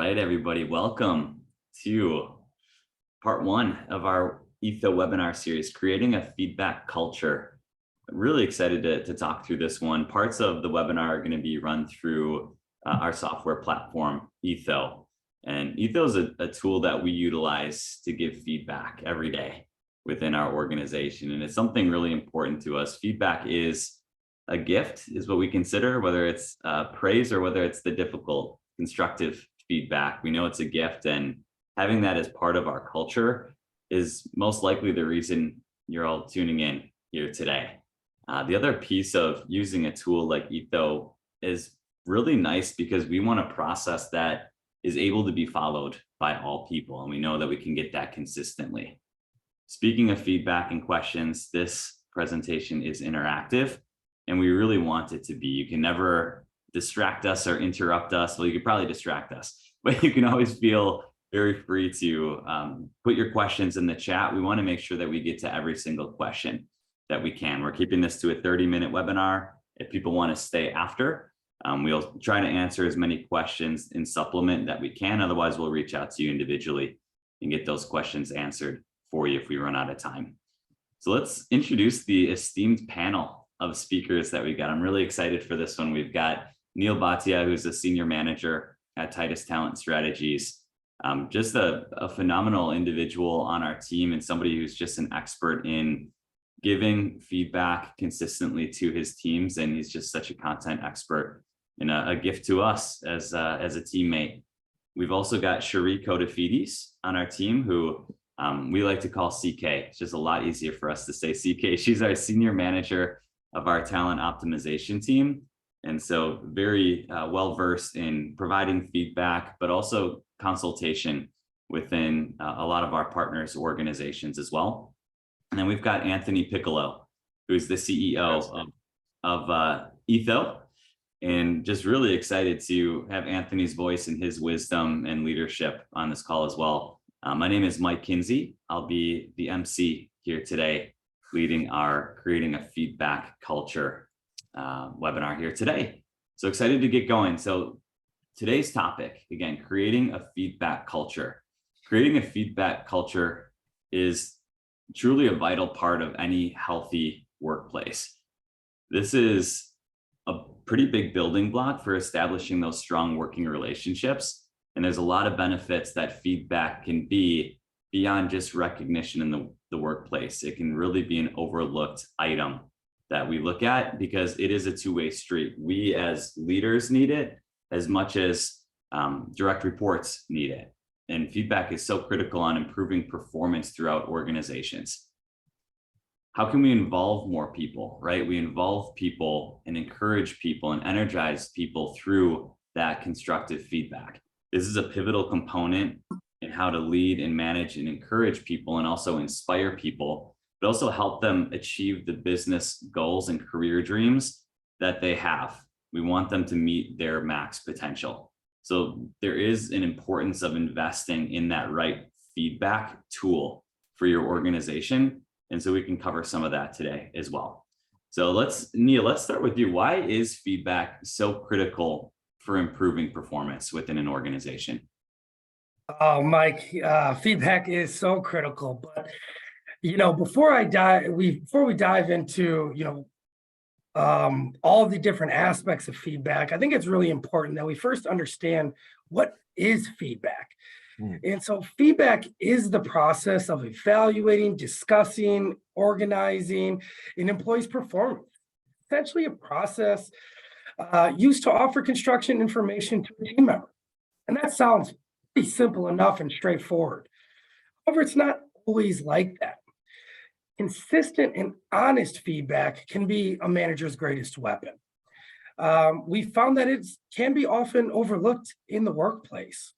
right, everybody, welcome to part one of our Etho webinar series, creating a feedback culture. I'm really excited to talk through this one. Parts of the webinar are going to be run through our software platform, Etho. And Etho is a tool that we utilize to give feedback every day within our organization. And it's something really important to us. Feedback is a gift, is what we consider, whether it's praise or whether it's the difficult, constructive feedback. We know it's a gift, and having that as part of our culture is most likely the reason you're all tuning in here today. The other piece of using a tool like Etho is really nice because we want a process that is able to be followed by all people, and we know that we can get that consistently. Speaking of feedback and questions, this presentation is interactive, and we really want it to be. You can never distract us or interrupt us. Well, you could probably distract us, but you can always feel very free to put your questions in the chat. We want to make sure that we get to every single question that we can. We're keeping this to a 30-minute webinar. If people want to stay after, we'll try to answer as many questions in supplement that we can. Otherwise, we'll reach out to you individually and get those questions answered for you if we run out of time. So let's introduce the esteemed panel of speakers that we got. I'm really excited for this one. We've got Neil Bhatia, who's a senior manager at Titus Talent Strategies. Just a phenomenal individual on our team, and somebody who's just an expert in giving feedback consistently to his teams. And he's just such a content expert and a gift to us as a teammate. We've also got Cherie Kodafides on our team, who we like to call CK. It's just a lot easier for us to say CK. She's our senior manager of our talent optimization team. And so very well-versed in providing feedback, but also consultation within a lot of our partners' organizations as well. And then we've got Anthony Piccolo, who's the CEO of Etho, and just really excited to have Anthony's voice and his wisdom and leadership on this call as well. My name is Mike Kinsey. I'll be the MC here today, leading our Creating a Feedback Culture webinar here today. So excited to get going. So today's topic, again, creating a feedback culture. Creating a feedback culture is truly a vital part of any healthy workplace. This is a pretty big building block for establishing those strong working relationships. And there's a lot of benefits that feedback can be beyond just recognition in the workplace. It can really be an overlooked item that we look at because it is a two-way street. We as leaders need it as much as direct reports need it. And feedback is so critical on improving performance throughout organizations. How can we involve more people, right? We involve people and encourage people and energize people through that constructive feedback. This is a pivotal component in how to lead and manage and encourage people, and also inspire people, but also help them achieve the business goals and career dreams that they have. We want them to meet their max potential. So there is an importance of investing in that right feedback tool for your organization. And so we can cover some of that today as well. So Neil, let's start with you. Why is feedback so critical for improving performance within an organization? Oh, Mike, feedback is so critical. But before we dive into all the different aspects of feedback, I think it's really important that we first understand what is feedback. And so feedback is the process of evaluating, discussing, organizing an employee's performance. Essentially a process used to offer construction information to a team member. And that sounds pretty simple enough and straightforward. However, it's not always like that. Consistent and honest feedback can be a manager's greatest weapon. We found that it can be often overlooked in the workplace.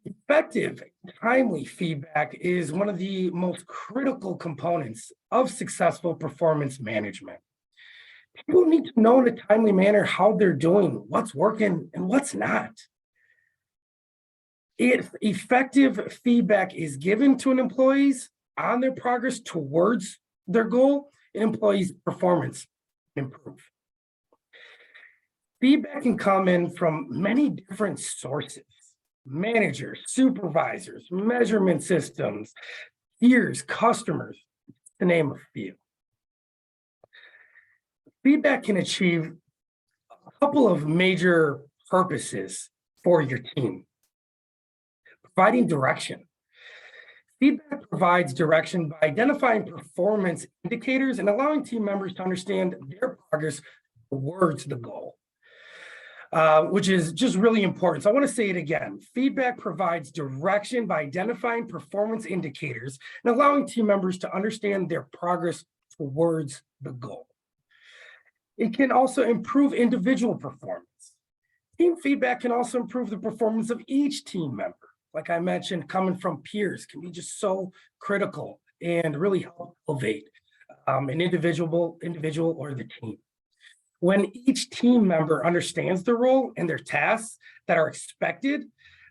Effective, timely feedback is one of the most critical components of successful performance management. People need to know in a timely manner how they're doing, what's working, and what's not. If effective feedback is given to an employees on their progress towards their goal, an employee's performance improve. Feedback can come in from many different sources: managers, supervisors, measurement systems, peers, customers, to name a few. Feedback can achieve a couple of major purposes for your team. Providing direction. Feedback provides direction by identifying performance indicators and allowing team members to understand their progress towards the goal, which is just really important. So I want to say it again. Feedback provides direction by identifying performance indicators and allowing team members to understand their progress towards the goal. It can also improve individual performance. Team feedback can also improve the performance of each team member. Like I mentioned, coming from peers can be just so critical and really help elevate an individual or the team. When each team member understands their role and their tasks that are expected,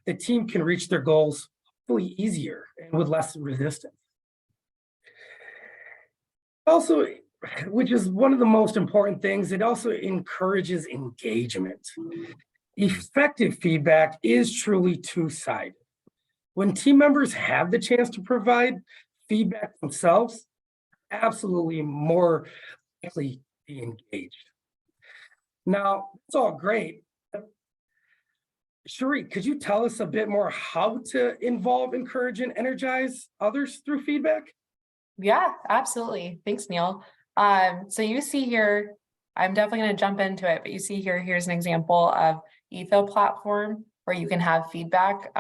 the team can reach their goals hopefully easier and with less resistance. Also, which is one of the most important things, it also encourages engagement. Effective feedback is truly two-sided. When team members have the chance to provide feedback themselves, absolutely more likely to be engaged. Now, it's all great. Sheree, could you tell us a bit more how to involve, encourage, and energize others through feedback? Yeah, absolutely. Thanks, Neil. So you see here, I'm definitely going to jump into it, but you see here, here's an example of Etho platform where you can have feedback.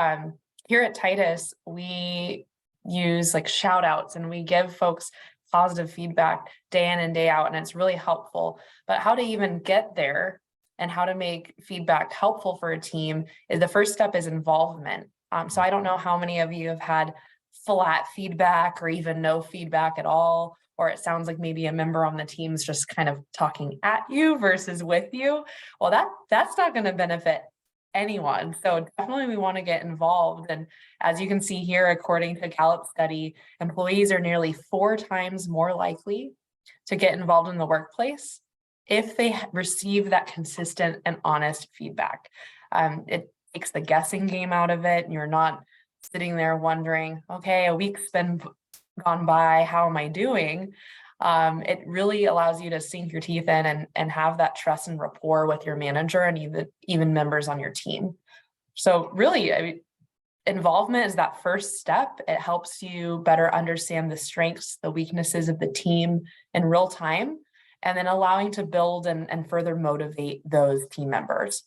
Here at Titus, we use like shout outs and we give folks positive feedback day in and day out, and it's really helpful. But how to even get there and how to make feedback helpful for a team is the first step is involvement. So I don't know how many of you have had flat feedback or even no feedback at all, or it sounds like maybe a member on the team's just kind of talking at you versus with you. Well, that's not going to benefit anyone. So definitely we want to get involved. And as you can see here, according to Gallup study, employees are nearly 4 times more likely to get involved in the workplace if they receive that consistent and honest feedback. It takes the guessing game out of it, and you're not sitting there wondering, okay, a week's been gone by, how am I doing? It really allows you to sink your teeth in and have that trust and rapport with your manager and even members on your team. So really, I mean, involvement is that first step. It helps you better understand the strengths, the weaknesses of the team in real time, and then allowing to build and further motivate those team members.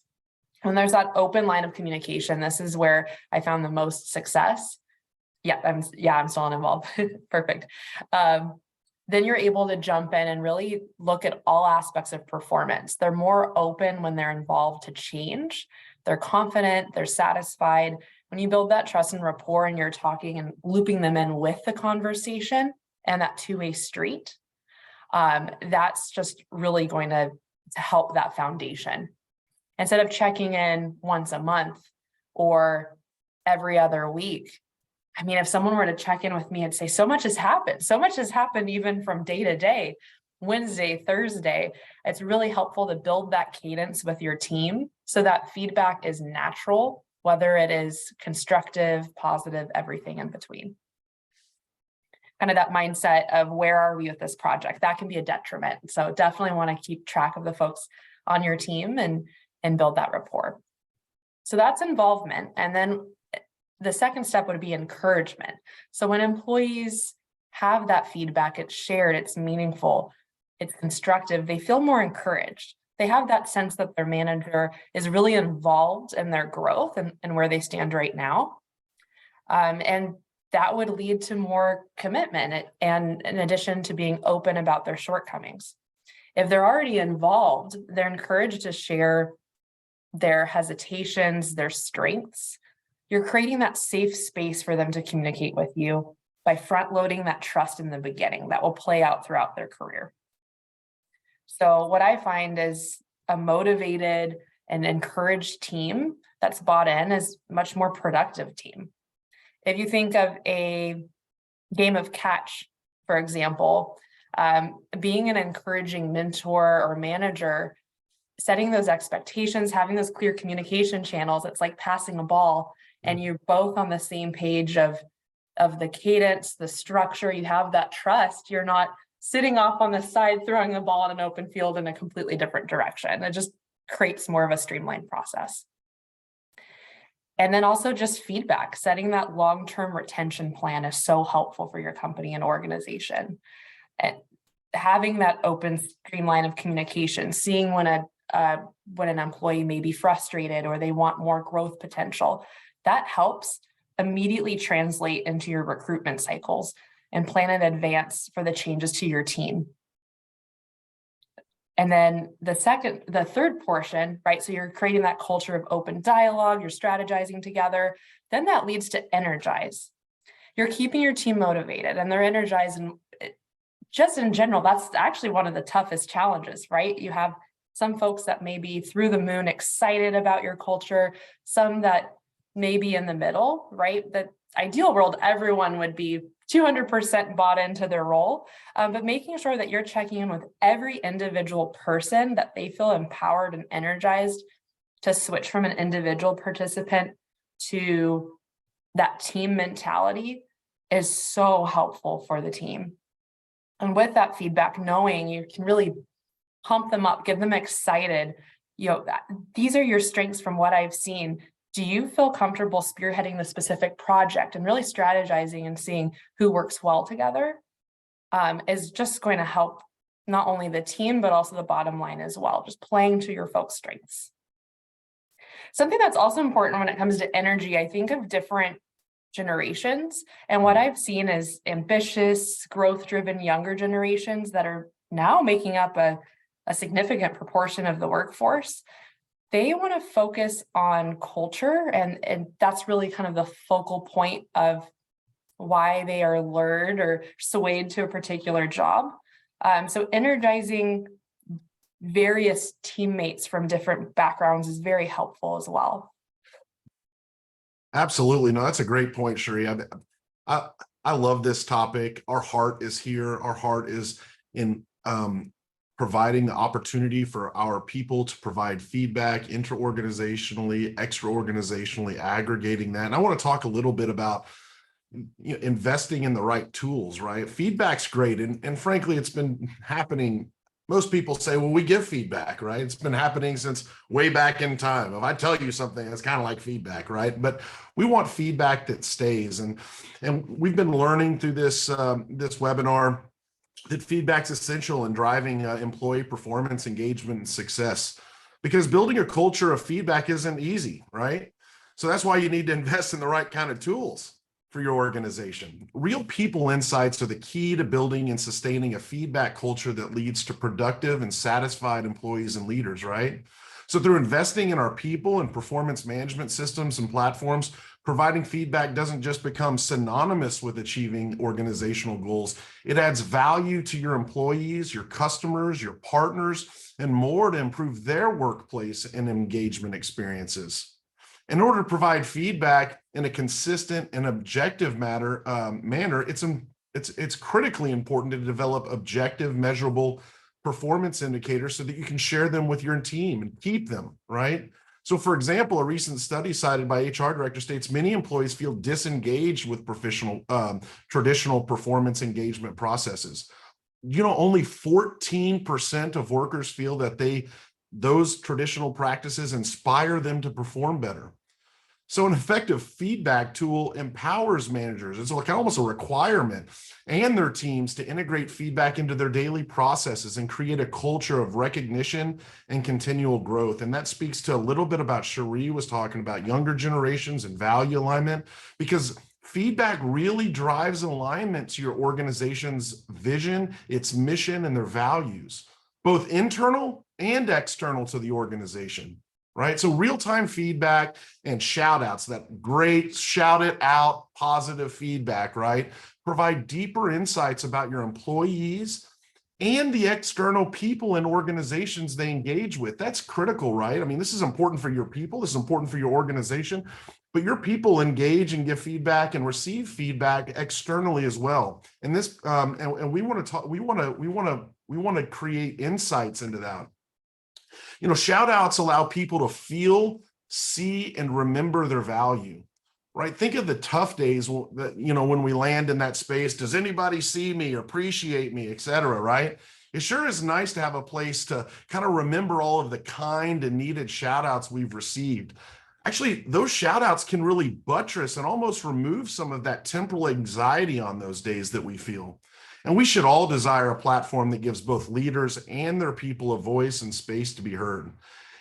When there's that open line of communication, this is where I found the most success. Yeah, I'm still involved. Perfect. Then you're able to jump in and really look at all aspects of performance. They're more open when they're involved to change. They're confident, they're satisfied. When you build that trust and rapport and you're talking and looping them in with the conversation and that two-way street, that's just really going to help that foundation. Instead of checking in once a month or every other week, I mean, if someone were to check in with me and say, so much has happened even from day to day, Wednesday, Thursday, it's really helpful to build that cadence with your team so that feedback is natural, whether it is constructive, positive, everything in between. Kind of that mindset of where are we with this project, that can be a detriment. So definitely want to keep track of the folks on your team and build that rapport. So that's involvement. And then the second step would be encouragement. So when employees have that feedback, it's shared, it's meaningful, it's constructive, they feel more encouraged. They have that sense that their manager is really involved in their growth and where they stand right now. And that would lead to more commitment and in addition to being open about their shortcomings. If they're already involved, they're encouraged to share their hesitations, their strengths. You're creating that safe space for them to communicate with you by front loading that trust in the beginning that will play out throughout their career. So what I find is a motivated and encouraged team that's bought in is a much more productive team. If you think of a game of catch, for example, being an encouraging mentor or manager setting those expectations, having those clear communication channels. It's like passing a ball and you're both on the same page of the cadence, the structure. You have that trust. You're not sitting off on the side throwing the ball in an open field in a completely different direction. It just creates more of a streamlined process. And then also just feedback. Setting that long-term retention plan is so helpful for your company and organization. And having that open streamline of communication, seeing when an employee may be frustrated or they want more growth potential, that helps immediately translate into your recruitment cycles and plan in advance for the changes to your team. And then the third portion, right? So you're creating that culture of open dialogue, you're strategizing together. Then that leads to energize. You're keeping your team motivated and they're energized. And just in general, that's actually one of the toughest challenges, right? You have some folks that may be through the moon excited about your culture, some that may be in the middle, right? The ideal world, everyone would be 200% bought into their role, but making sure that you're checking in with every individual person, that they feel empowered and energized to switch from an individual participant to that team mentality is so helpful for the team. And with that feedback, knowing you can really pump them up, get them excited. These are your strengths from what I've seen. Do you feel comfortable spearheading the specific project and really strategizing and seeing who works well together is just going to help not only the team, but also the bottom line as well, just playing to your folks' strengths. Something that's also important when it comes to energy, I think of different generations. And what I've seen is ambitious, growth-driven younger generations that are now making up a significant proportion of the workforce. They want to focus on culture, and that's really kind of the focal point of why they are lured or swayed to a particular job. So energizing various teammates from different backgrounds is very helpful as well. Absolutely. No, that's a great point, Sheree. I love this topic. Our heart is here. Our heart is in providing the opportunity for our people to provide feedback inter-organizationally, extra-organizationally, aggregating that. And I want to talk a little bit about investing in the right tools, right? Feedback's great. And frankly, it's been happening. Most people say, well, we give feedback, right? It's been happening since way back in time. If I tell you something, it's kind of like feedback, right? But we want feedback that stays. And we've been learning through this webinar that feedback's essential in driving employee performance, engagement, and success, because building a culture of feedback isn't easy, right? So that's why you need to invest in the right kind of tools for your organization. Real people insights are the key to building and sustaining a feedback culture that leads to productive and satisfied employees and leaders, right? So through investing in our people and performance management systems and platforms, providing feedback doesn't just become synonymous with achieving organizational goals. It adds value to your employees, your customers, your partners, and more to improve their workplace and engagement experiences. In order to provide feedback in a consistent and objective manner, it's critically important to develop objective, measurable performance indicators so that you can share them with your team and keep them, right? So for example, a recent study cited by HR director states many employees feel disengaged with traditional performance engagement processes. Only 14% of workers feel that those traditional practices inspire them to perform better. So an effective feedback tool empowers managers. It's like almost a requirement, and their teams to integrate feedback into their daily processes and create a culture of recognition and continual growth. And that speaks to a little bit about Sheree was talking about younger generations and value alignment, because feedback really drives alignment to your organization's vision, its mission, and their values, both internal and external to the organization. Right? So real-time feedback and shout outs, that great shout it out positive feedback, right? Provide deeper insights about your employees and the external people and organizations they engage with. That's critical, right? I mean, this is important for your people. This is important for your organization, but your people engage and give feedback and receive feedback externally as well. And this, and we want to talk, we want to create insights into that. You know, shout outs allow people to feel, see, and remember their value, right? Think of the tough days that, you know, when we land in that space. Does anybody see me, appreciate me, et cetera, right? It sure is nice to have a place to kind of remember all of the kind and needed shout outs we've received. Actually, those shout outs can really buttress and almost remove some of that temporal anxiety on those days that we feel. And we should all desire a platform that gives both leaders and their people a voice and space to be heard.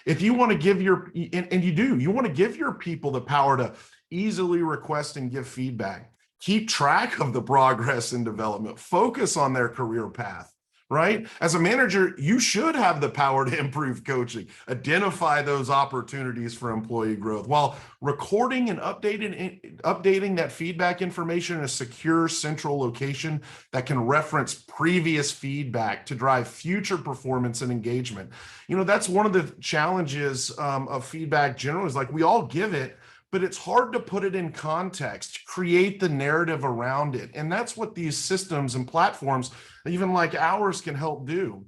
If you want to give your, and you want to give your people the power to easily request and give feedback, keep track of the progress and development, focus on their career path, right? As a manager, you should have the power to improve coaching, identify those opportunities for employee growth while recording and updating that feedback information in a secure central location that can reference previous feedback to drive future performance and engagement. You know, that's one of the challenges of feedback generally, is like we all give it, but it's hard to put it in context, create the narrative around it. And that's what these systems and platforms, even like ours, can help do.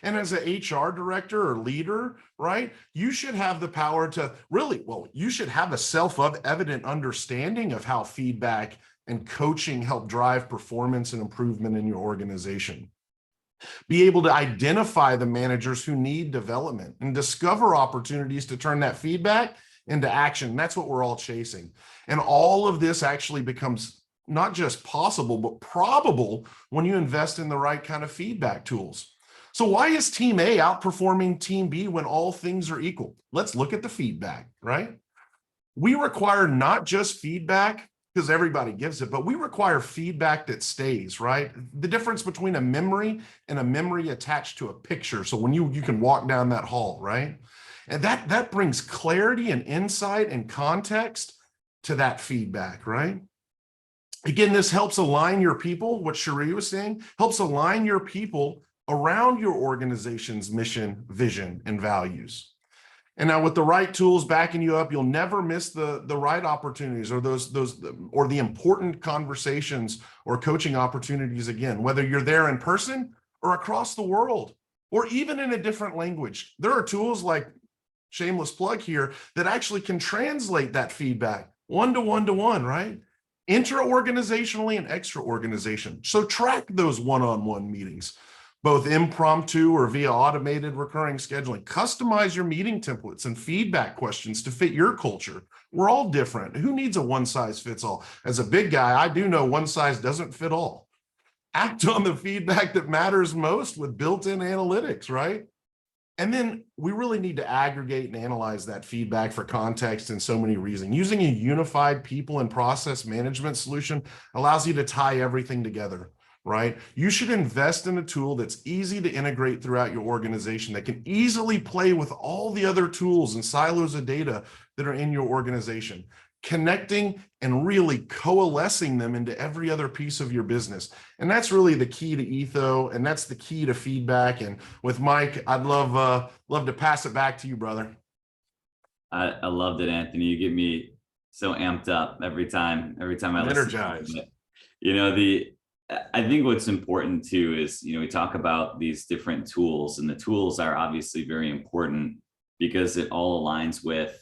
And as an HR director or leader, right, you should have the power to really, well, you should have a self-evident understanding of how feedback and coaching help drive performance and improvement in your organization. Be able to identify the managers who need development and discover opportunities to turn that feedback into action. That's what we're all chasing. And all of this actually becomes not just possible, but probable when you invest in the right kind of feedback tools. So why is Team A outperforming Team B when all things are equal? Let's look at the feedback, right? We require not just feedback because everybody gives it, but we require feedback that stays, right? The difference between a memory and a memory attached to a picture. So when you can walk down that hall, right? And that brings clarity and insight and context to that feedback, right? Again, this helps align your people, what Cherie was saying, helps align your people around your organization's mission, vision, and values. And now with the right tools backing you up, you'll never miss the right opportunities or or the important conversations or coaching opportunities again, whether you're there in person or across the world, or even in a different language. There are tools like, shameless plug here, that actually can translate that feedback one-to-one, right? Intra-organizationally and extra-organization. So track those one-on-one meetings, both impromptu or via automated recurring scheduling. Customize your meeting templates and feedback questions to fit your culture. We're all different. Who needs a one-size-fits-all? As a big guy, I do know one size doesn't fit all. Act on the feedback that matters most with built-in analytics, right? And then we really need to aggregate and analyze that feedback for context and so many reasons. Using a unified people and process management solution allows you to tie everything together, right? You should invest in a tool that's easy to integrate throughout your organization, that can easily play with all the other tools and silos of data that are in your organization, connecting and really coalescing them into every other piece of your business. And that's really the key to Etho, and that's the key to feedback. And with Mike, I'd love to pass it back to you, brother. I loved it, Anthony. You get me so amped up every time I listen. Energized. You know, I think what's important too is, you know, we talk about these different tools, and the tools are obviously very important because it all aligns with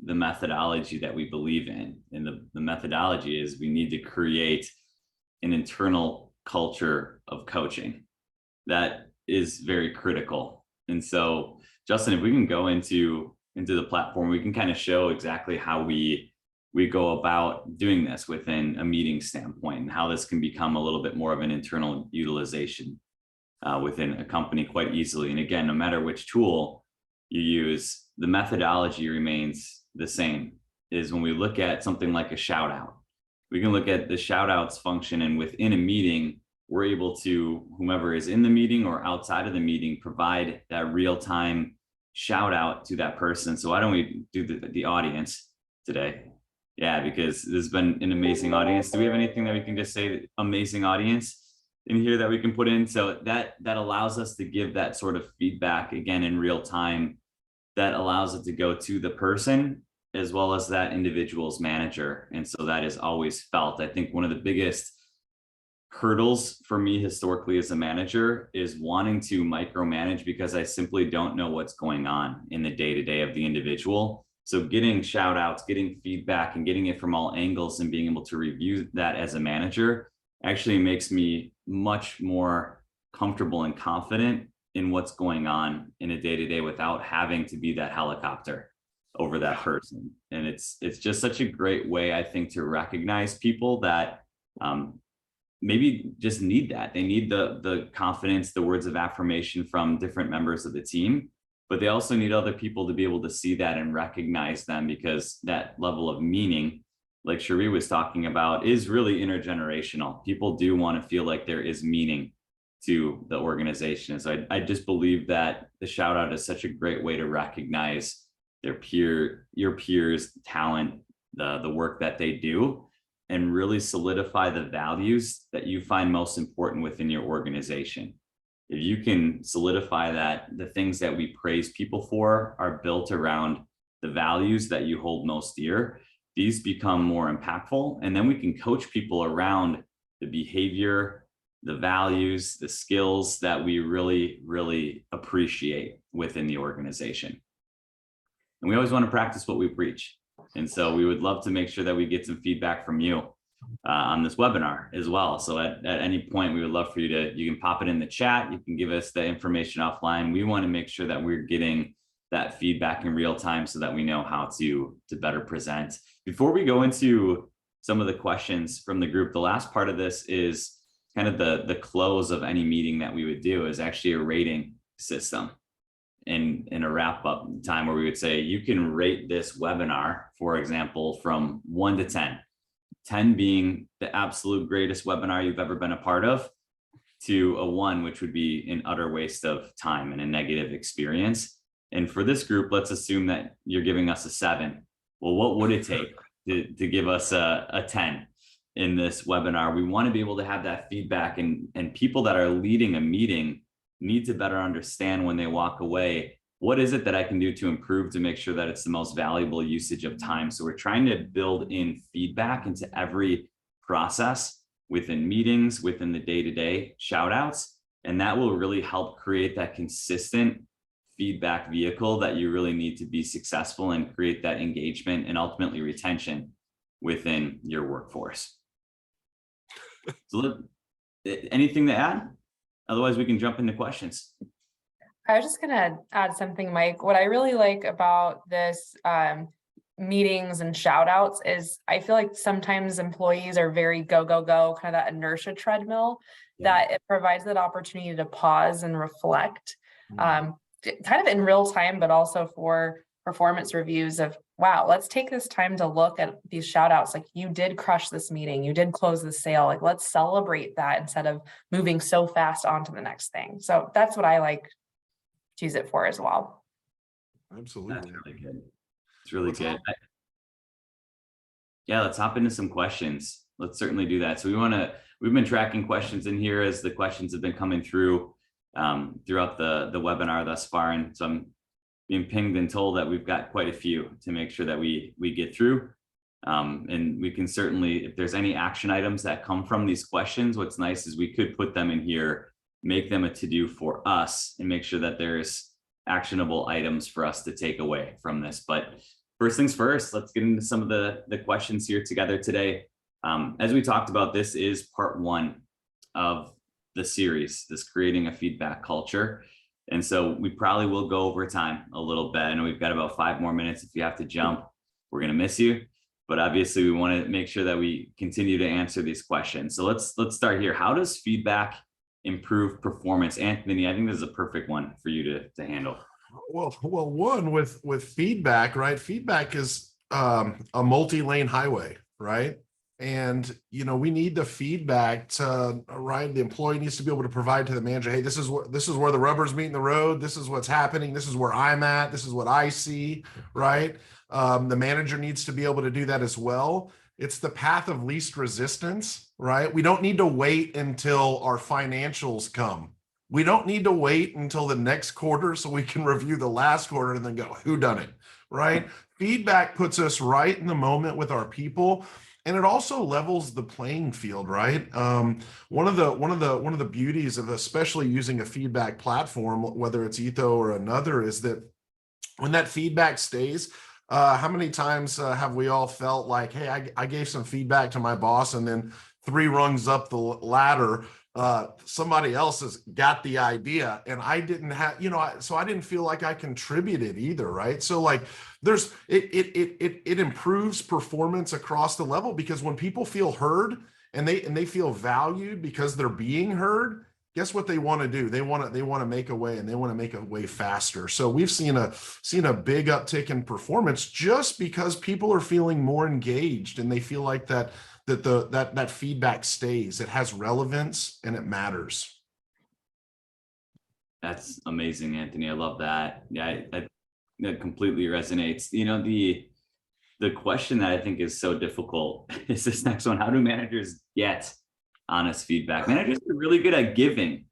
the methodology that we believe in. And the methodology is we need to create an internal culture of coaching that is very critical. And so, Justin, if we can go into the platform, we can kind of show exactly how we go about doing this within a meeting standpoint, and how this can become a little bit more of an internal utilization within a company quite easily. And again, no matter which tool you use, the methodology remains the same. Is when we look at something like a shout out, we can look at the shout outs function, and within a meeting, we're able to, whomever is in the meeting or outside of the meeting, provide that real-time shout out to that person. So why don't we do the audience today? Yeah, because this has been an amazing audience. Do we have anything that we can just say amazing audience in here that we can put in? So that allows us to give that sort of feedback again in real time, that allows it to go to the person as well as that individual's manager. And so that is always felt. I think one of the biggest hurdles for me historically as a manager is wanting to micromanage because I simply don't know what's going on in the day-to-day of the individual. So getting shout outs, getting feedback and getting it from all angles and being able to review that as a manager actually makes me much more comfortable and confident in what's going on in a day-to-day without having to be that helicopter over that person. And it's just such a great way, I think, to recognize people that maybe just need that. They need the confidence, the words of affirmation from different members of the team, but they also need other people to be able to see that and recognize them, because that level of meaning, like Cherie was talking about, is really intergenerational. People do want to feel like there is meaning to the organization. So I just believe that the shout out is such a great way to recognize your peers' talent, the work that they do, and really solidify the values that you find most important within your organization. If you can solidify that the things that we praise people for are built around the values that you hold most dear, these become more impactful. And then we can coach people around the behavior, the values, the skills that we really, really appreciate within the organization. And we always want to practice what we preach. And so we would love to make sure that we get some feedback from you on this webinar as well. So at any point, we would love for you can pop it in the chat. You can give us the information offline. We want to make sure that we're getting that feedback in real time so that we know how to better present. Before we go into some of the questions from the group, the last part of this is kind of the close of any meeting that we would do is actually a rating system. In a wrap up time where we would say, you can rate this webinar, for example, from 1 to 10, 10 being the absolute greatest webinar you've ever been a part of, to a 1, which would be an utter waste of time and a negative experience. And for this group, let's assume that you're giving us a 7. Well, what would it take to give us a 10 in this webinar? We want to be able to have that feedback, and people that are leading a meeting need to better understand when they walk away, what is it that I can do to improve to make sure that it's the most valuable usage of time? So we're trying to build in feedback into every process within meetings, within the day-to-day shout outs, and that will really help create that consistent feedback vehicle that you really need to be successful and create that engagement and ultimately retention within your workforce. So anything to add? Otherwise, we can jump into questions. I was just going to add something, Mike. What I really like about this meetings and shout outs is I feel like sometimes employees are very go, kind of that inertia treadmill, that it provides that opportunity to pause and reflect kind of in real time, but also for performance reviews of, wow, let's take this time to look at these shout outs. Like, you did crush this meeting, you did close the sale. Like, let's celebrate that instead of moving so fast on to the next thing. So that's what I like to use it for as well. Absolutely. That's really good. It's really good. Yeah, let's hop into some questions. Let's certainly do that. So we've been tracking questions in here as the questions have been coming through throughout the webinar thus far. And so I'm being pinged and told that we've got quite a few to make sure that we get through. And we can certainly, if there's any action items that come from these questions, what's nice is we could put them in here, make them a to-do for us, and make sure that there's actionable items for us to take away from this. But first things first, let's get into some of the questions here together today. As we talked about, this is part 1 of the series, this creating a feedback culture. And so we probably will go over time a little bit. I know we've got about 5 more minutes. If you have to jump, we're going to miss you. But obviously, we want to make sure that we continue to answer these questions. So let's start here. How does feedback improve performance? Anthony, I think this is a perfect one for you to handle. Well, one with feedback, right? Feedback is a multi-lane highway, right? And, we need the feedback to, right? The employee needs to be able to provide to the manager, hey, this is where the rubber's meeting the road. This is what's happening. This is where I'm at. This is what I see, right? The manager needs to be able to do that as well. It's the path of least resistance, right? We don't need to wait until our financials come. We don't need to wait until the next quarter so we can review the last quarter and then go, who done it, right? Feedback puts us right in the moment with our people. And it also levels the playing field, right? One of the beauties of especially using a feedback platform, whether it's Etho or another, is that when that feedback stays, how many times have we all felt like, hey, I gave some feedback to my boss, and then 3 rungs up the ladder, somebody else has got the idea, and I didn't have, so I didn't feel like I contributed either, right? So like it improves performance across the level, because when people feel heard and they feel valued because they're being heard, guess what they want to do? They want to make a way, and they want to make a way faster. So we've seen a big uptick in performance just because people are feeling more engaged, and they feel like that feedback stays. It has relevance and it matters. That's amazing, Anthony. I love that. Yeah, that completely resonates. The question that I think is so difficult is this next one. How do managers get honest feedback? Managers are really good at giving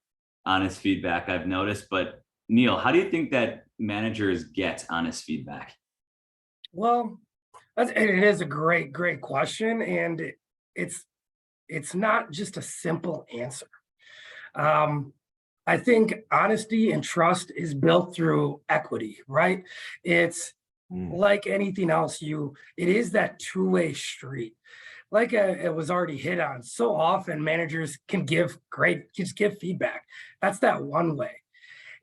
honest feedback, I've noticed, but Neil, how do you think that managers get honest feedback? Well, it is a great question, and it's not just a simple answer. I think honesty and trust is built through equity, right? It's like anything else, it is that two-way street. Like it was already hit on, so often managers can just give feedback. That's that one way.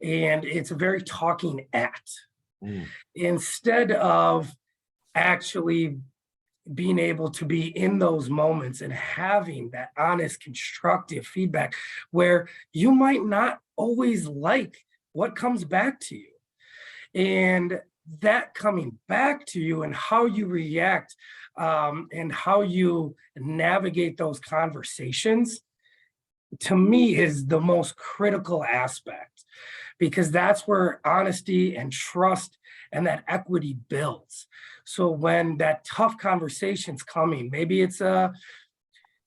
And it's a very talking act. Instead of actually being able to be in those moments and having that honest, constructive feedback where you might not always like what comes back to you. And that coming back to you and how you react and how you navigate those conversations, to me, is the most critical aspect, because that's where honesty and trust and that equity builds. So when that tough conversation's coming, maybe it's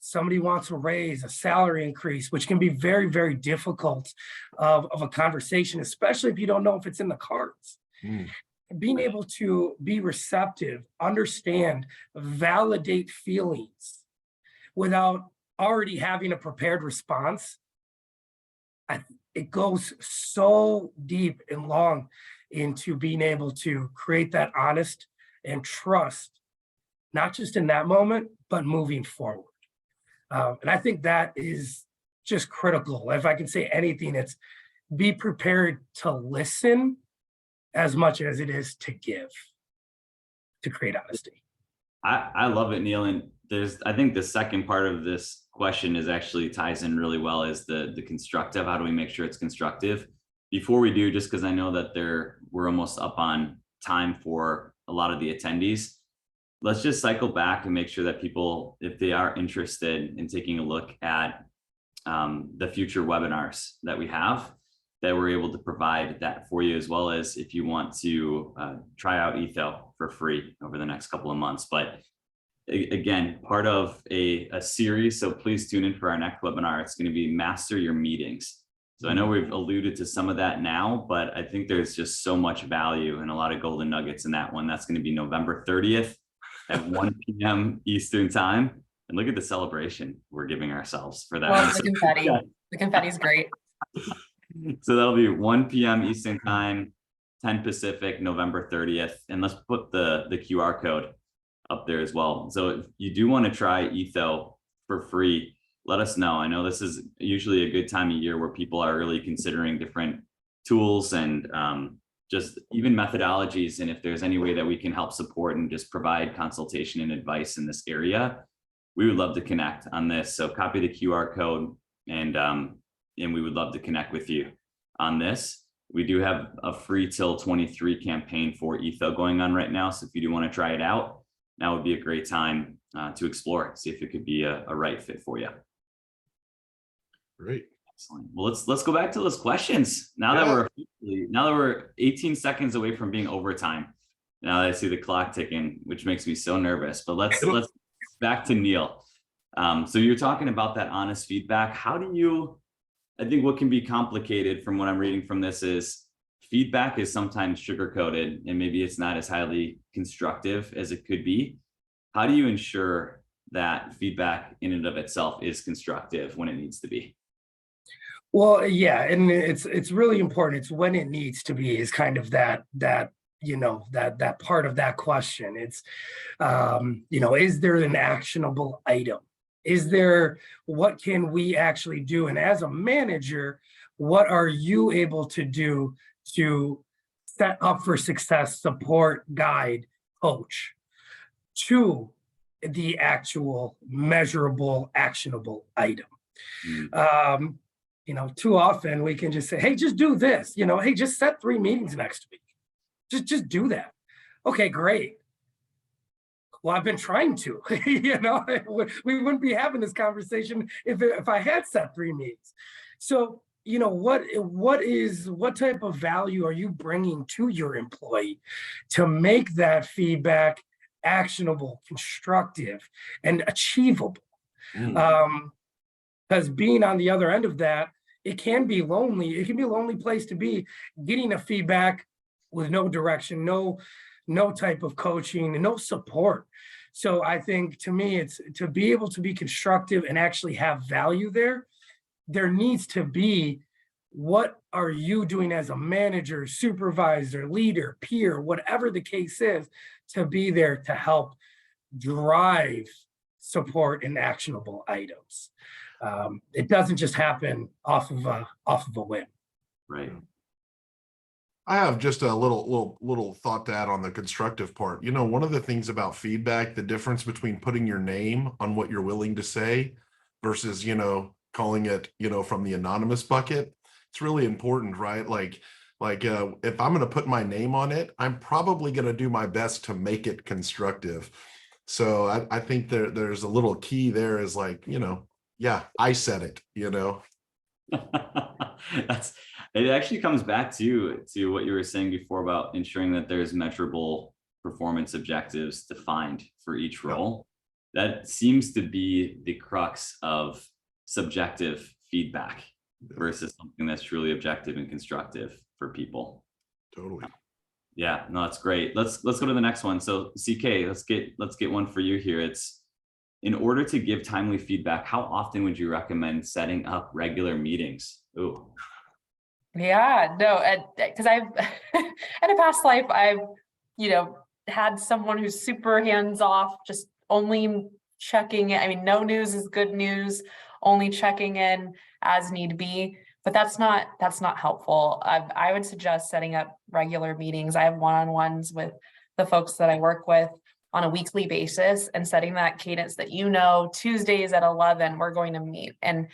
somebody wants a raise, a salary increase, which can be very, very difficult of a conversation, especially if you don't know if it's in the cards. Being able to be receptive, understand, validate feelings without already having a prepared response, it goes so deep and long into being able to create that honest and trust, not just in that moment, but moving forward. And I think that is just critical. If I can say anything, it's be prepared to listen as much as it is to give, to create honesty. I love it, Neil. And I think the second part of this question is actually ties in really well, is the constructive. How do we make sure it's constructive? Before we do, just because I know that we're almost up on time for a lot of the attendees, let's just cycle back and make sure that people, if they are interested in taking a look at the future webinars that we have, that we're able to provide that for you, as well as if you want to try out Etho for free over the next couple of months. But again, part of a series, so please tune in for our next webinar. It's going to be Master Your Meetings. So I know we've alluded to some of that now, but I think there's just so much value and a lot of golden nuggets in that one. That's going to be November 30th at 1 p.m. Eastern time. And look at the celebration we're giving ourselves for that. Well, the confetti. Yeah. The confetti is great. So that'll be 1 p.m. Eastern time, 10 Pacific, November 30th. And let's put the QR code up there as well. So if you do want to try Etho for free, let us know. I know this is usually a good time of year where people are really considering different tools and just even methodologies. And if there's any way that we can help support and just provide consultation and advice in this area, we would love to connect on this. So copy the QR code and we would love to connect with you on this. We do have a free till 23 campaign for Etho going on right now. So if you do want to try it out, now would be a great time to explore it, see if it could be a right fit for you. Great. Excellent. Well, let's go back to those questions. Now that we're 18 seconds away from being overtime. Now that I see the clock ticking, which makes me so nervous. But let's back to Neil. So you're talking about that honest feedback. How do you? I think what can be complicated from what I'm reading from this is feedback is sometimes sugar-coated and maybe it's not as highly constructive as it could be. How do you ensure that feedback in and of itself is constructive when it needs to be? Well, yeah, and it's really important. It's when it needs to be is kind of that part of that question. It's is there an actionable item? Is there, what can we actually do? And as a manager, what are you able to do to set up for success, support, guide, coach to the actual measurable, actionable item? Mm. Too often we can just say, hey, just do this, hey, just set 3 meetings next week. Just do that. Okay, great. Well, I've been trying to, we wouldn't be having this conversation if I had set 3 meetings. So, what type of value are you bringing to your employee to make that feedback actionable, constructive, and achievable? Because being on the other end of that, it can be lonely. It can be a lonely place to be, getting a feedback with no direction, no type of coaching, and no support. So I think, to me, it's to be able to be constructive and actually have value there. There needs to be, what are you doing as a manager, supervisor, leader, peer, whatever the case is, to be there to help drive support and actionable items. It doesn't just happen off of a whim. Right. I have just a little thought to add on the constructive part. One of the things about feedback, the difference between putting your name on what you're willing to say versus, calling it, from the anonymous bucket. It's really important, right? Like if I'm going to put my name on it, I'm probably going to do my best to make it constructive. So I think there's a little key there is like, yeah, I said it, It actually comes back to what you were saying before about ensuring that there's measurable performance objectives defined for each role. That seems to be the crux of subjective feedback versus something that's truly objective and constructive for people. Totally. Yeah, no, that's great. Let's go to the next one. So CK, let's get one for you here. It's, in order to give timely feedback, how often would you recommend setting up regular meetings? Ooh. Yeah, no, because I've in a past life, I've had someone who's super hands off, just only checking it. I mean, no news is good news, only checking in as need be. But that's not helpful. I would suggest setting up regular meetings. I have one-on-ones with the folks that I work with on a weekly basis, and setting that cadence that Tuesdays at 11 we're going to meet, and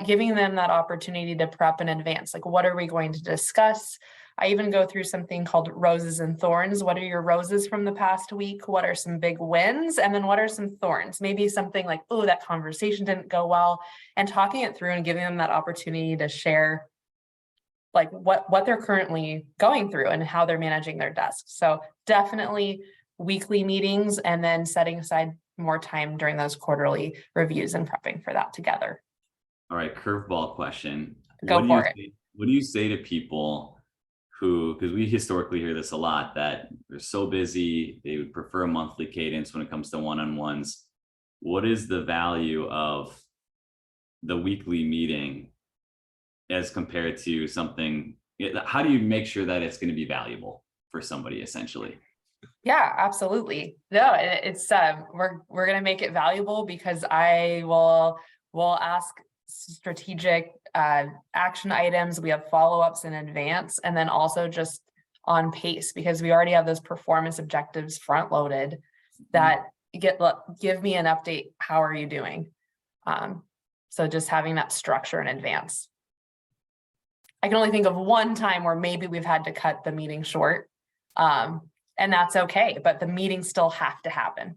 giving them that opportunity to prep in advance. Like, what are we going to discuss? I even go through something called roses and thorns. What are your roses from the past week? What are some big wins? And then what are some thorns? Maybe something like, oh, that conversation didn't go well, and talking it through and giving them that opportunity to share like what they're currently going through and how they're managing their desk. So definitely weekly meetings, and then setting aside more time during those quarterly reviews and prepping for that together. All right, curveball question. Go for it. What do you say to people who, because we historically hear this a lot, that they're so busy, they would prefer a monthly cadence when it comes to one-on-ones. What is the value of the weekly meeting as compared to something? How do you make sure that it's going to be valuable for somebody, essentially? Yeah, absolutely. No, it's we're going to make it valuable, because I will ask strategic action items. We have follow-ups in advance, and then also just on pace, because we already have those performance objectives front loaded that give me an update. How are you doing? So just having that structure in advance. I can only think of one time where maybe we've had to cut the meeting short, and that's okay, but the meetings still have to happen.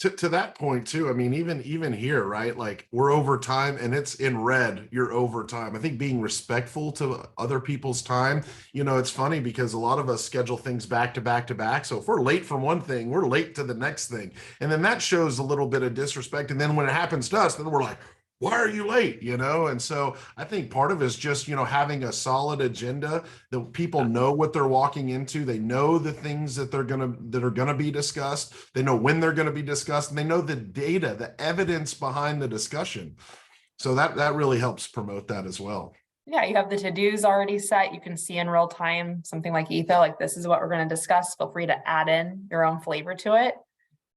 To that point too, I mean, even here, right? Like, we're over time, and it's in red, you're over time. I think being respectful to other people's time, it's funny because a lot of us schedule things back to back to back. So if we're late from one thing, we're late to the next thing. And then that shows a little bit of disrespect. And then when it happens to us, then we're like, why are you late? And so I think part of it is just, having a solid agenda that people know what they're walking into. They know the things that are going to be discussed. They know when they're going to be discussed, and they know the data, the evidence behind the discussion. So that really helps promote that as well. Yeah, you have the to-dos already set. You can see in real time, something like Etho, like this is what we're going to discuss. Feel free to add in your own flavor to it.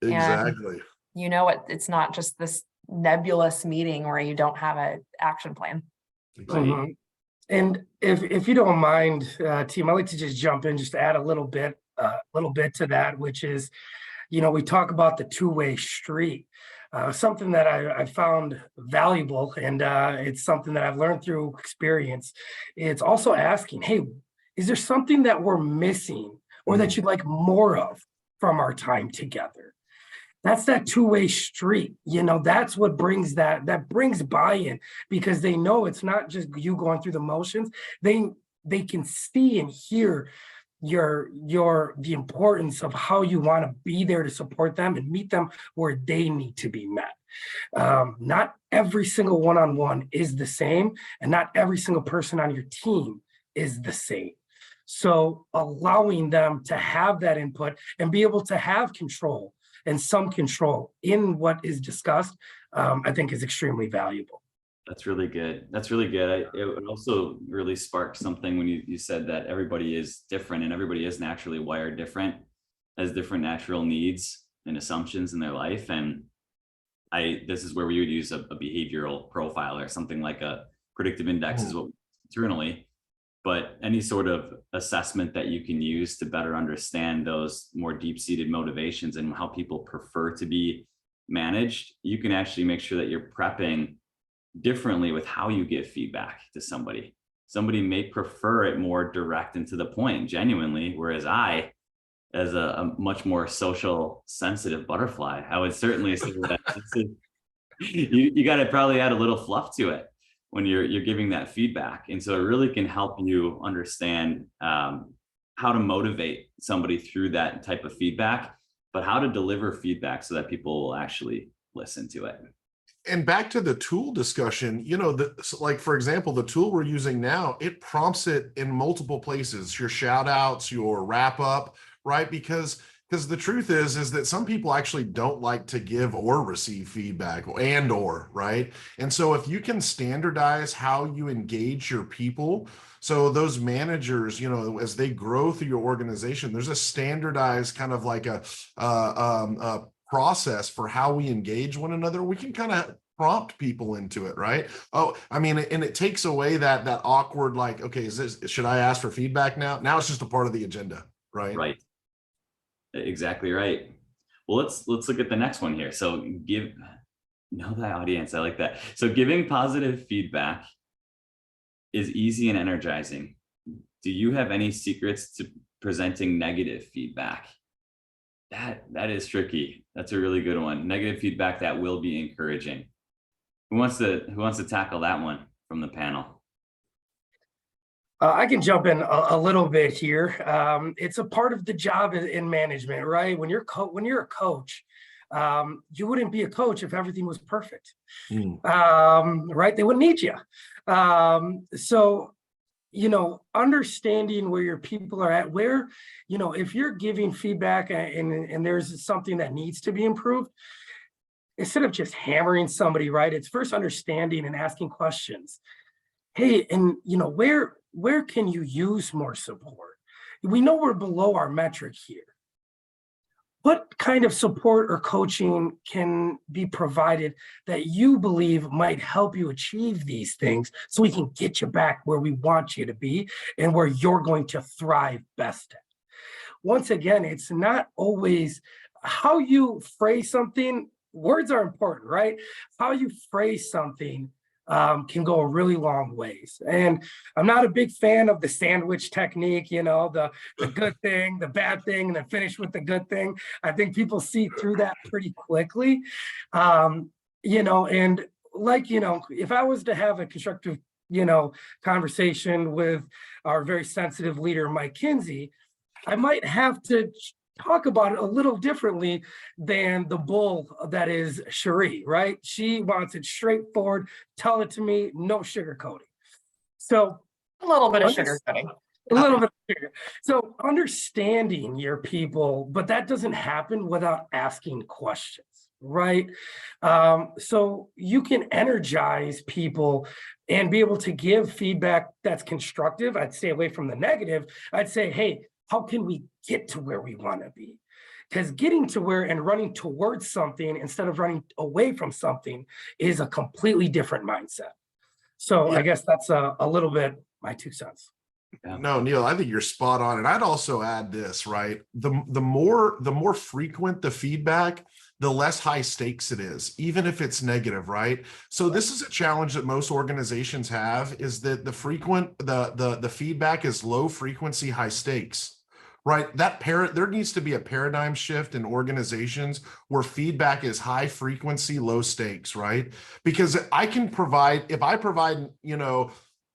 Exactly. And it's not just this nebulous meeting where you don't have an action plan. Mhm. And if you don't mind, team, I'd like to just jump in, just to add a little bit to that, which is, we talk about the two-way street. Something that I found valuable, and it's something that I've learned through experience. It's also asking, hey, is there something that we're missing or that you'd like more of from our time together? That's that two-way street. That's what brings that brings buy-in, because they know it's not just you going through the motions. They can see and hear the importance of how you want to be there to support them and meet them where they need to be met. Not every single one-on-one is the same, and not every single person on your team is the same. So allowing them to have that input and be able to have control and some control in what is discussed, I think is extremely valuable. That's really good. That's really good. It also really sparked something when you said that everybody is different and everybody is naturally wired different, has different natural needs and assumptions in their life. And this is where we would use a behavioral profile or something like a predictive index is what we use internally. But any sort of assessment that you can use to better understand those more deep-seated motivations and how people prefer to be managed, you can actually make sure that you're prepping differently with how you give feedback to somebody. Somebody may prefer it more direct and to the point, genuinely, whereas I, as a much more social sensitive butterfly, I would certainly say that you got to probably add a little fluff to it when you're giving that feedback. And so it really can help you understand how to motivate somebody through that type of feedback, but how to deliver feedback so that people will actually listen to it. And back to the tool discussion, like, for example, the tool we're using now, it prompts it in multiple places, your shout outs, your wrap up, right? Because the truth is that some people actually don't like to give or receive feedback right? And so if you can standardize how you engage your people, so those managers, as they grow through your organization, there's a standardized kind of like a process for how we engage one another. We can kind of prompt people into it, right? Oh, I mean, and it takes away that awkward, like, okay, should I ask for feedback now? Now it's just a part of the agenda, right? Right. Exactly right. Well, let's look at the next one here. So know thy audience. I like that. So giving positive feedback is easy and energizing. Do you have any secrets to presenting negative feedback? That is tricky. That's a really good one. Negative feedback that will be encouraging. Who wants to tackle that one from the panel? I can jump in a little bit here. It's a part of the job in management, right? When you're a coach, you wouldn't be a coach if everything was perfect, right? They wouldn't need you. So, understanding where your people are at, where, if you're giving feedback and there's something that needs to be improved, instead of just hammering somebody, right? It's first understanding and asking questions. Hey, and where can you use more support? We know we're below our metric here. What kind of support or coaching can be provided that you believe might help you achieve these things so we can get you back where we want you to be and where you're going to thrive best at? Once again, it's not always how you phrase something. Words are important, right? How you phrase something can go a really long ways. And I'm not a big fan of the sandwich technique, the good thing, the bad thing, and then finish with the good thing. I think people see through that pretty quickly. And if I was to have a constructive, conversation with our very sensitive leader, Mike Kinsey, I might have to talk about it a little differently than the bull that is Cherie, right? She wants it straightforward, tell it to me, no sugarcoating. So A little bit of Under- sugarcoating. a little bit bigger. So understanding your people, but that doesn't happen without asking questions, right? So you can energize people and be able to give feedback that's constructive. I'd stay away from the negative. I'd say, hey, how can we get to where we want to be? Because getting to where and running towards something instead of running away from something is a completely different mindset. So I guess that's a little bit my 2 cents. Yeah. No, Neil, I think you're spot on. And I'd also add this, right? The more frequent the feedback, the less high stakes it is, even if it's negative, right? So this is a challenge that most organizations have, is that the feedback is low frequency, high stakes. Right, there needs to be a paradigm shift in organizations where feedback is high frequency, low stakes, right? Because if I provide,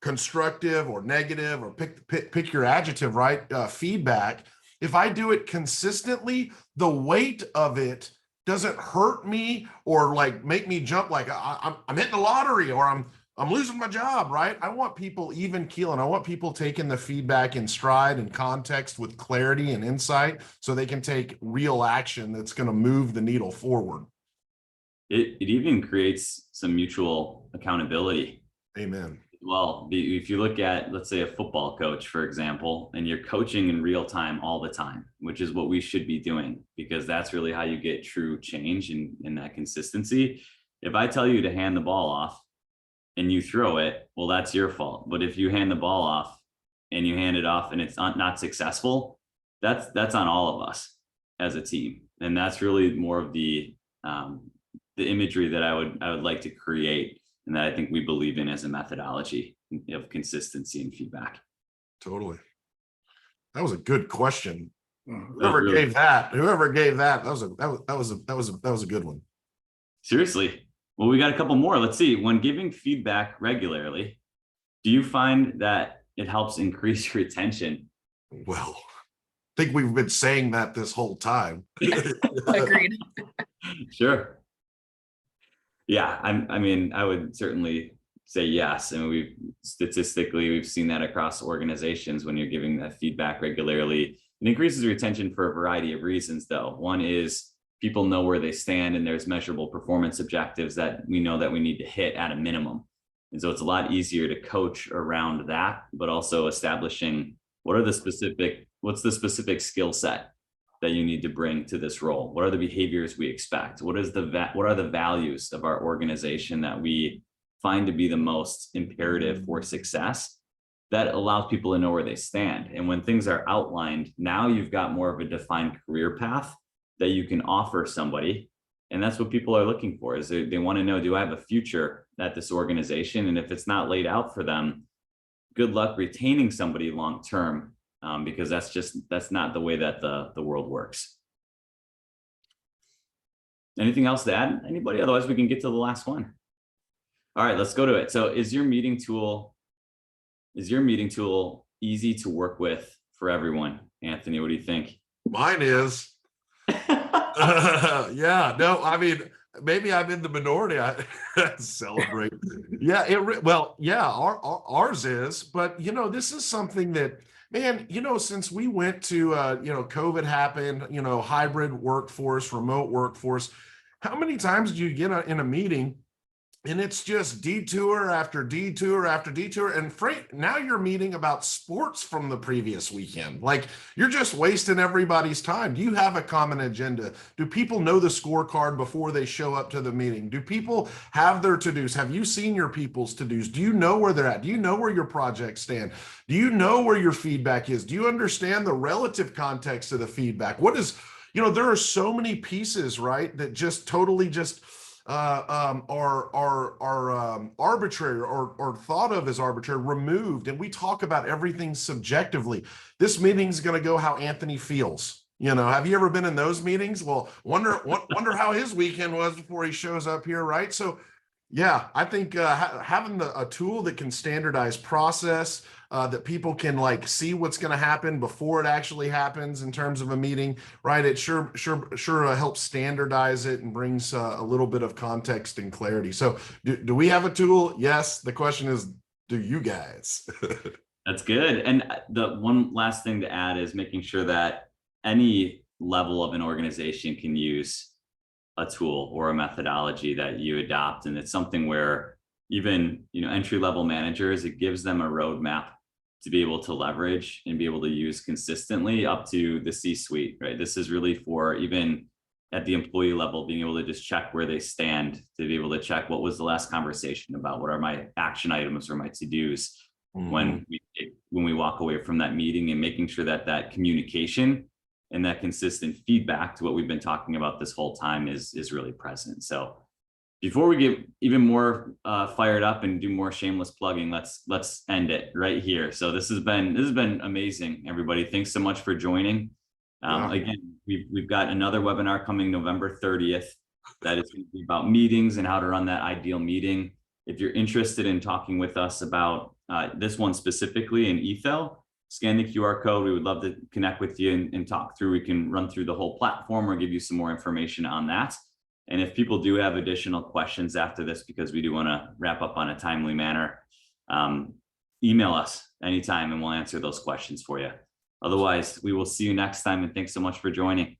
constructive or negative, or pick your adjective, right? Feedback. If I do it consistently, the weight of it doesn't hurt me or like make me jump like I'm hitting the lottery or I'm losing my job, right? I want people even keeling. I want people taking the feedback in stride and context with clarity and insight so they can take real action that's going to move the needle forward. It even creates some mutual accountability. Amen. Well, if you look at, let's say, a football coach, for example, and you're coaching in real time all the time, which is what we should be doing, because that's really how you get true change and that consistency. If I tell you to hand the ball off and you throw it, well, that's your fault. But if you hand the ball off and you hand it off and it's not successful, that's on all of us as a team. And that's really more of the imagery that I would like to create, and that I think we believe in as a methodology of consistency and feedback. Totally. That was a good question. Mhm. Whoever gave that, that was a good one. Seriously. Well, we got a couple more. Let's see. When giving feedback regularly, do you find that it helps increase retention? Well, I think we've been saying that this whole time. Agreed. Sure. Yeah, I mean, I would certainly say yes. I mean, we've seen that across organizations. When you're giving that feedback regularly, it increases retention for a variety of reasons, though. One is people know where they stand, and there's measurable performance objectives that we know that we need to hit at a minimum. And so it's a lot easier to coach around that, but also establishing what's the specific skill set that you need to bring to this role? What are the behaviors we expect? What are the values of our organization that we find to be the most imperative for success? That allows people to know where they stand. And when things are outlined, now you've got more of a defined career path that you can offer somebody. And that's what people are looking for, is they want to know, do I have a future at this organization? And if it's not laid out for them, good luck retaining somebody long-term, because that's not the way that the world works. Anything else to add, anybody? Otherwise, we can get to the last one. All right, let's go to it. So is your meeting tool easy to work with for everyone? Anthony, what do you think? Mine is. Yeah, no, I mean, maybe I'm in the minority. I celebrate. Yeah, ours is, but this is something that, man, since we went to, COVID happened, hybrid workforce, remote workforce, how many times do you get in a meeting and it's just detour after detour after detour? And now you're meeting about sports from the previous weekend. Like, you're just wasting everybody's time. Do you have a common agenda? Do people know the scorecard before they show up to the meeting? Do people have their to-dos? Have you seen your people's to-dos? Do you know where they're at? Do you know where your projects stand? Do you know where your feedback is? Do you understand the relative context of the feedback? There are so many pieces, right, that just totally are arbitrary or thought of as arbitrary, removed, and we talk about everything subjectively. This meeting's going to go how Anthony feels. Have you ever been in those meetings? Well, wonder how his weekend was before he shows up here, right? So Yeah, I think having a tool that can standardize process, that people can like see what's going to happen before it actually happens in terms of a meeting, right? It sure helps standardize it and brings a little bit of context and clarity. So, do we have a tool? Yes. The question is, do you guys? That's good. And the one last thing to add is making sure that any level of an organization can use a tool or a methodology that you adopt. And it's something where even, entry level managers, it gives them a roadmap to be able to leverage and be able to use consistently up to the C-suite, right? This is really for even at the employee level, being able to just check where they stand, to be able to check what was the last conversation about, what are my action items or my to-dos when we walk away from that meeting, and making sure that that communication and that consistent feedback to what we've been talking about this whole time is really present. So before we get even more fired up and do more shameless plugging, let's end it right here. So this has been amazing, everybody. Thanks so much for joining. Again, we've got another webinar coming November 30th that is going to be about meetings and how to run that ideal meeting. If you're interested in talking with us about this one specifically in Etho, scan the QR code. We would love to connect with you and talk through. We can run through the whole platform or give you some more information on that. And if people do have additional questions after this, because we do want to wrap up on a timely manner, email us anytime and we'll answer those questions for you. Otherwise, we will see you next time, and thanks so much for joining.